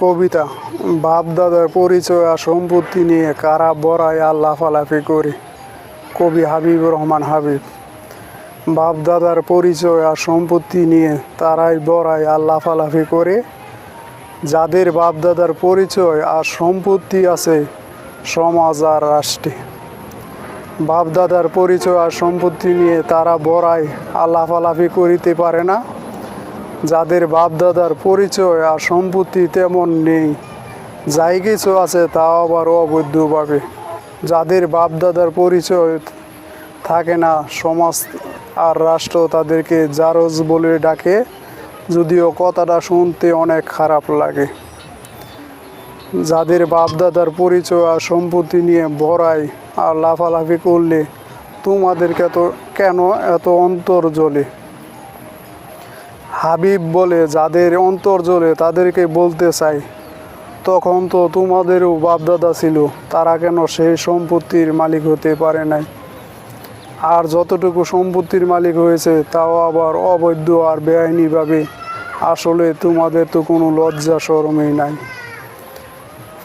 কবিতা। বাপ দাদার পরিচয় আর সম্পত্তি নিয়ে কারা বড়াই আর লাফালাফি করে। কবি হাবিবুর রহমান হাবিব। বাপ দাদার পরিচয় আর সম্পত্তি নিয়ে তারাই বড়াই আর লাফালাফি করে। যাদের বাপ দাদার পরিচয় আর সম্পত্তি আছে সমাজ আর রাষ্ট্রে। বাপ দাদার পরিচয় আর সম্পত্তি নিয়ে তারা বড়াই আর লাফালাফি করিতে পারে না। যাদের বাপ দাদার পরিচয় আর সম্পত্তি তেমন নেই, যাই কিছু আছে তাও আবার অবৈধভাবে। যাদের বাপ দাদার পরিচয় থাকে না, সমাজ আর রাষ্ট্র তাদেরকে জারজ বলে ডাকে, যদিও কথাটা শুনতে অনেক খারাপ লাগে। যাদের বাপ দাদার পরিচয় আর সম্পত্তি নিয়ে বড়াই আর লাফালাফি করলে তোমাদেরকে কেন এত অন্তর জ্বলে? হাবিব বলে, যাদের অন্তর জ্বলে তাদেরকে বলতে চাই, তখন তো তোমাদেরও বাপদাদা ছিল, তারা কেন সেই সম্পত্তির মালিক হতে পারে নাই? আর যতটুকু সম্পত্তির মালিক হয়েছে তাও আবার অবৈধ আর বেআইনিভাবে। আসলে তোমাদের তো কোনো লজ্জা শরমই নাই।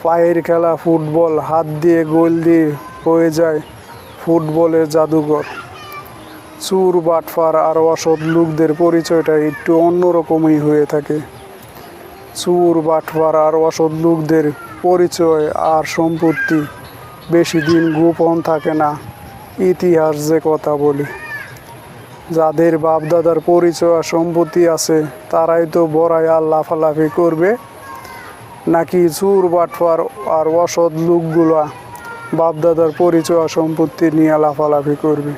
পায়ের খেলা ফুটবল, হাত দিয়ে গোল দিয়ে হয়ে যায় ফুটবলের জাদুঘর। চুর বাটফার আর অসৎ লোকদের পরিচয়টা একটু অন্যরকমই হয়ে থাকে। চুর বাটফার আর অসৎ লোকদের পরিচয় আর সম্পত্তি বেশি দিন গোপন থাকে না, ইতিহাস যে কথা বলি। যাদের বাপদাদার পরিচয় আর সম্পত্তি আছে তারাই তো বড়াই আর লাফালাফি করবে, নাকি চুর বাটফার আর অসৎ লোকগুলা বাপদাদার পরিচয় আর সম্পত্তি নিয়ে লাফালাফি করবে?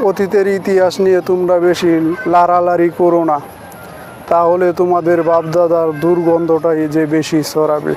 অতীতের ইতিহাস নিয়ে তোমরা বেশি লাড়ালাড়ি করো না, তাহলে তোমাদের বাপদাদার দুর্গন্ধটাই যে বেশি ছড়াবে।